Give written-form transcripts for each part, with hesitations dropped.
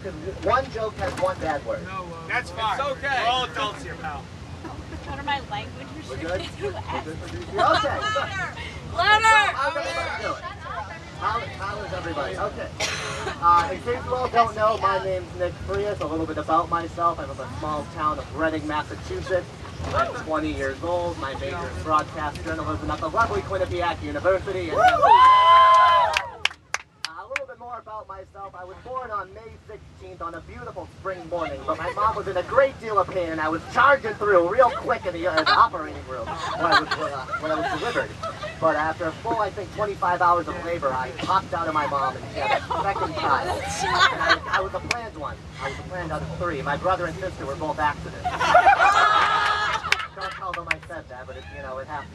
because one joke has one bad word. No, That's fine. It's okay. We're all adults here, pal. What are my language restrictions? Okay. Louder! How is everybody? Okay. In case you all don't know, my name's Nick Frias. A little bit about myself. I'm from the small town of Reading, Massachusetts. I'm 20 years old. My major is broadcast journalism at the lovely Quinnipiac University. And a little bit more about myself. I was born on May 16th on a beautiful spring morning, but my mom was in a great deal of pain, and I was charging through real quick in the operating room when I was delivered. But after a full, I think, 25 hours of labor, I popped out of my mom, and she had a second child. And I was a planned one. I was a planned out of 3. My brother and sister were both accidents. Don't tell them I said that, but it happened.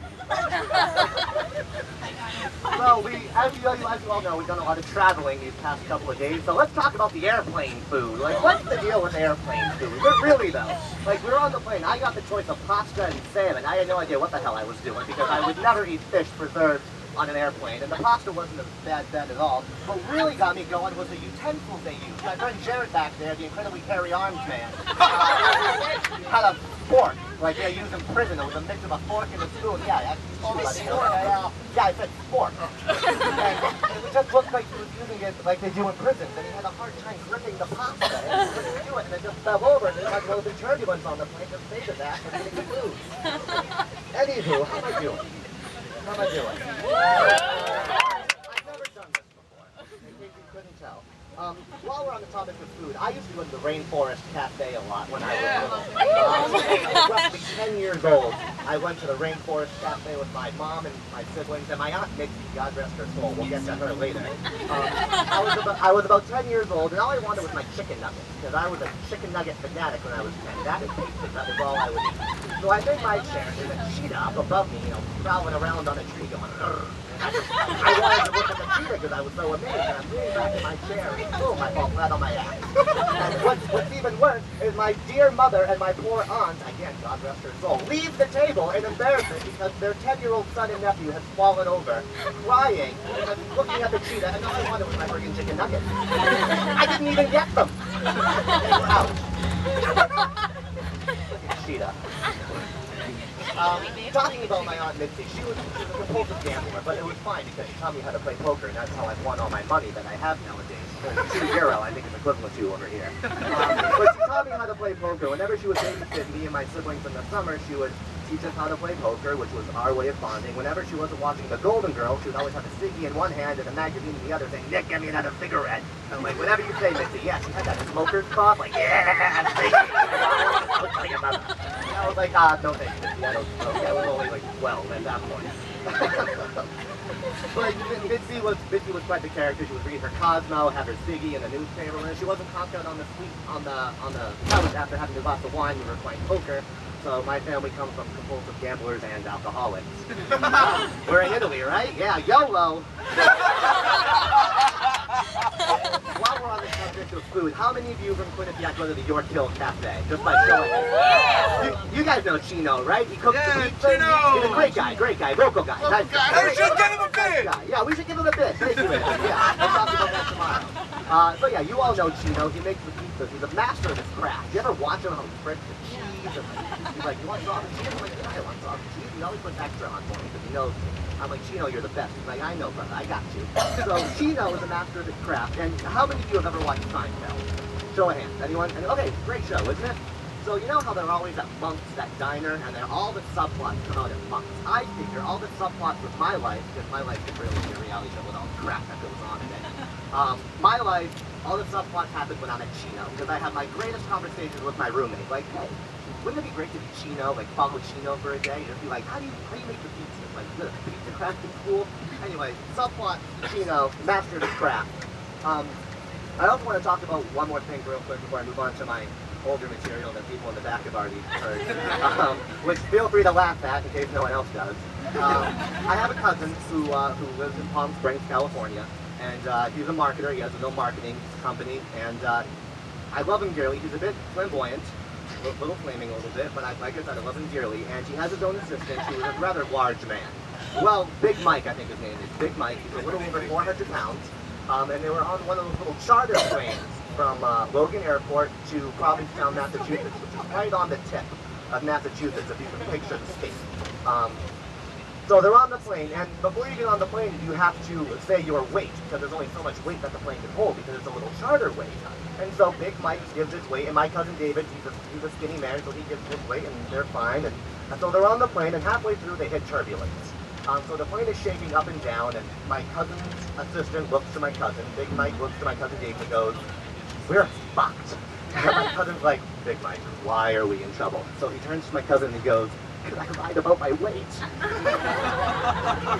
So as you all know, we've done a lot of traveling these past couple of days. So let's talk about the airplane food. Like, what's the deal with airplane food? But really though, like we were on the plane, I got the choice of pasta and salmon. I had no idea what the hell I was doing because I would never eat fish preserved on an airplane, and the pasta wasn't as bad then at all. What really got me going was the utensils they used. My friend Jared back there, the incredibly hairy arms man, had a fork, like they use in prison. It was a mix of a fork and a spoon. Yeah, I actually told about it. Yeah, I said fork. And it just looked like he was using it like they do in prisons, and he had a hard time gripping the pasta, and he couldn't do it, and it just fell over, and there was a little bit of turbulence on the plane, just made of that for eating the food. Anywho, how am I doing? How am I doing? I've never done this before, in case you couldn't tell. While we're on the topic of food, I used to go to the Rainforest Cafe a lot when I was little. I was roughly 10 years old. I went to the Rainforest Cafe with my mom and my siblings and my aunt Nikki, God rest her soul. We'll get to her later. I was about 10 years old, and all I wanted was my chicken nuggets, because I was a chicken nugget fanatic when I was 10. That and basic, that was all I would eat. So I made my chair, and there's a cheetah up above me, prowling around on a tree going, "Grr." I wanted to look at the cheetah because I was so amazed, and I'm leaning back in my chair, and boom, I fall flat on my ass. And what's even worse is my dear mother and my poor aunt, again, God rest her soul, leave the table in embarrassment because their 10-year-old son and nephew has fallen over, crying, because he's looking at the cheetah, and all I wanted was my friggin' chicken nuggets. I didn't even get them. They were out. Cheetah. Talking about my Aunt Mitzi, she was a compulsive gambler, but it was fine because she taught me how to play poker, and that's how I've won all my money that I have nowadays. €2, I think it's equivalent to over here. But she taught me how to play poker. Whenever she would babysit me and my siblings in the summer, she would teach us how to play poker, which was our way of bonding. Whenever she wasn't watching The Golden Girls, she would always have a ciggy in one hand and a magazine in the other, saying, "Nick, get me another cigarette." And like, whatever you say, Mitzi, yeah, she had that smoker's cough, like, yeah, ciggy. I'll tell you about it. And I was like, no thank you, Mitzi, I don't smoke. I was only like 12 at that point. But Mitzi was quite the character. She would read her Cosmo, have her ciggy in the newspaper, and she wasn't conked out on the couch after having a glass of wine when we were playing poker. So my family comes from compulsive gamblers and alcoholics. We're in Italy, right? Yeah, YOLO! While we're on the subject of food, how many of you from Quinnipiac go to the York Hill Cafe? Just by showing it. You guys know Chino, right? He cooks the pizza. He's a great guy, local guy. Nice guy. We should give him a bid! Yeah, we should give him a bid. Thank you, man. Yeah, we'll talk about that tomorrow. So yeah, you all know Chino. He makes the pizzas. He's a master of his craft. You ever watch him how he friks the cheese? And he's like, "You want sausage cheese?" I'm like, "Yeah, I want sausage cheese." He always puts extra on for me because he knows me. I'm like, "Chino, you're the best." He's like, "I know, brother. I got you." So Chino is a master of his craft. And how many of you have ever watched Seinfeld? Show of hands. Anyone? Okay, great show, isn't it? So you know how they're always at Monk's, that diner, and then all the subplots come out at Monk's. I figure all the subplots with my life, because my life is really a reality show with all the crap that goes on in it. My life, all the subplots happen when I'm at Chino, because I have my greatest conversations with my roommate. Like, hey, wouldn't it be great to be Chino, like follow Chino for a day, and just be like, how do you make the pizza? Like, is it a pizza crafting school? Anyway, subplot, Chino, master of his craft. I also want to talk about one more thing real quick before I move on to my older material that people in the back have already heard, which feel free to laugh at in case no one else does. I have a cousin who lives in Palm Springs, California, and he's a marketer. He has his own marketing company, and I love him dearly. He's a bit flamboyant, a little flaming a little bit, but like I said, I love him dearly, and he has his own assistant who is a rather large man. Well, Big Mike, I think his name is. Big Mike. He's a little over 400 pounds, and they were on one of those little charter planes from Logan Airport to Provincetown, Massachusetts, which is right on the tip of Massachusetts, if you can picture the state. So they're on the plane, and before you get on the plane, you have to say your weight, because there's only so much weight that the plane can hold, because it's a little charter weight. And so Big Mike gives his weight, and my cousin David, he's a skinny man, so he gives his weight, and they're fine. And so they're on the plane, and halfway through they hit turbulence. So the plane is shaking up and down, and my cousin's assistant looks to my cousin. Big Mike looks to my cousin David and goes, "We're fucked." And my cousin's like, "Big Mike, why are we in trouble?" So he turns to my cousin and he goes, "Because I lied about my weight."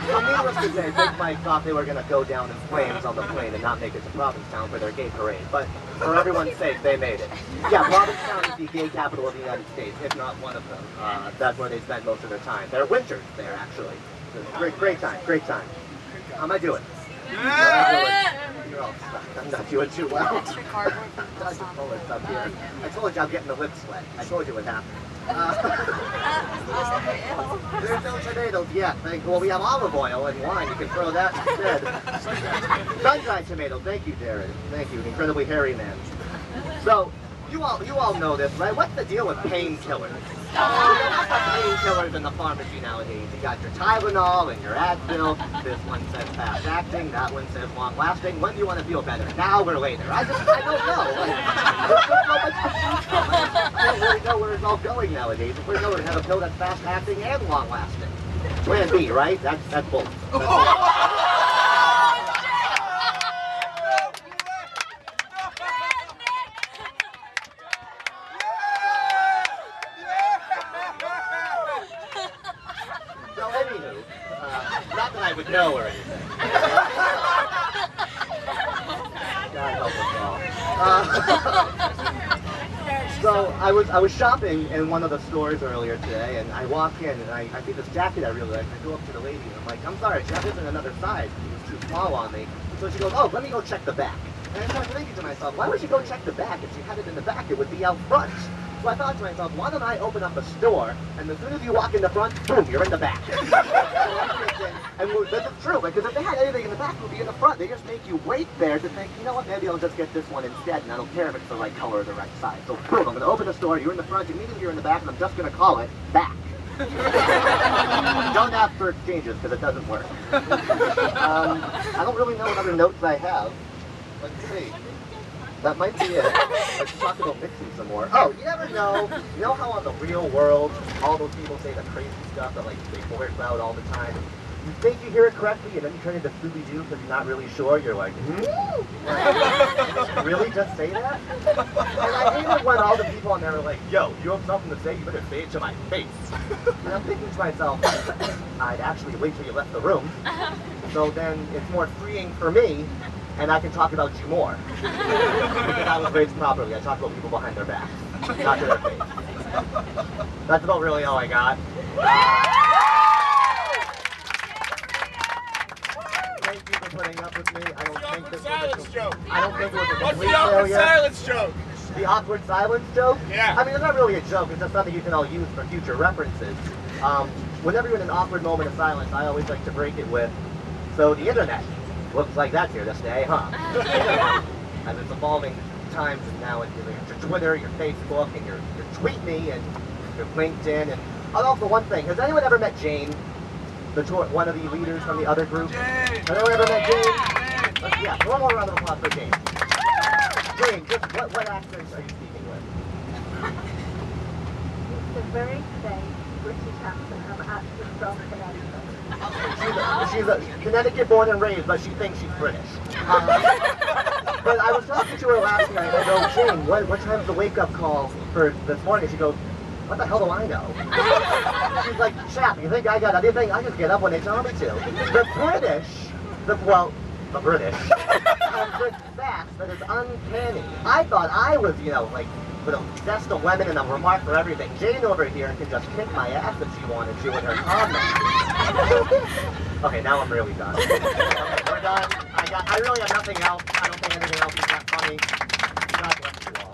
So needless to say, Big Mike thought they were going to go down in flames on the plane and not make it to Provincetown for their gay parade. But for everyone's sake, they made it. Yeah, Provincetown is the gay capital of the United States, if not one of them. That's where they spend most of their time. Their winters there, actually. Great time, great time. How am I doing? You're all stuck. I'm not doing too well. I told you I'm getting the lip sweat. I told you what happened. There's no tomatoes yet. Well, we have olive oil and wine. You can throw that instead. Sun-dried tomatoes. Thank you, Darren. Thank you, incredibly hairy man. So, you all know this, right? What's the deal with painkillers? Painkillers in the pharmacy nowadays. You got your Tylenol and your Advil. This one says fast acting. That one says long lasting. When do you want to feel better? Now or later? I don't know. There's so much to choose from. I don't really know where it's all going nowadays. If we're going to have a pill that's fast acting and long lasting. Plan B, right? That's both. Not that I would know or anything. God help us all. So I was shopping in one of the stores earlier today, and I walk in and I see this jacket I really like. I go up to the lady and I'm like, "I'm sorry, Jeff isn't another size. It was too small on me." So she goes, "Oh, let me go check the back." And I started thinking to myself, why would she go check the back? If she had it in the back, it would be out front. So I thought to myself, why don't I open up a store, and as soon as you walk in the front, boom, you're in the back. And this is true, because if they had anything in the back, it would be in the front. They just make you wait there to think, you know what, maybe I'll just get this one instead, and I don't care if it's the right color or the right size. So boom, I'm going to open the store, you're in the front, immediately you're in the back, and I'm just going to call it back. Don't ask for exchanges, because it doesn't work. I don't really know what other notes I have. Let's see. That might be it. Let's talk about mixing some more. Oh, you never know. You know how on the real world, all those people say the crazy stuff that like they blurt out all the time? You think you hear it correctly, and then you turn into Scooby-Doo because you're not really sure. You're like, really? Just say that? And I hate it when all the people on there are like, "Yo, you have something to say, you better say it to my face." And I'm thinking to myself, I'd actually wait till you left the room. So then it's more freeing for me, and I can talk about you more. Because I was raised properly. I talk about people behind their backs, not to their face. That's about really all I got. Thank you for putting up with me. I don't think this was a complete failure. What's the awkward silence joke? The awkward silence joke? Yeah. I mean, it's not really a joke. It's just something you can all use for future references. Whenever you're in an awkward moment of silence, I always like to break it with, "So the internet looks like that's here to stay, huh?" And it's evolving times, and now it's your Twitter, your Facebook, and your Tweet Me, and your LinkedIn. And also one thing, has anyone ever met Jane? One of the leaders from the other group? Jane! Has anyone ever met Jane? Yeah, one more round of applause for Jane. Jane, just what accents are you speaking with? It's a very thick British accent. I'm actually from Connecticut. She's a Connecticut born and raised, but she thinks she's British. But I was talking to her last night, and I go, "Jane, what time's the wake-up call for this morning?" She goes, "What the hell do I know?" She's like, "Chap, you think I got anything? I just get up when they tell me to." The British have this fast that is uncanny. I thought I was, like, with a zest of lemon and a remark for everything. Jane over here can just kick my ass if she wanted to in her comments. Okay, now I'm really done. Okay, we're done. I really have nothing else. I don't think anything else is that funny. God bless you all.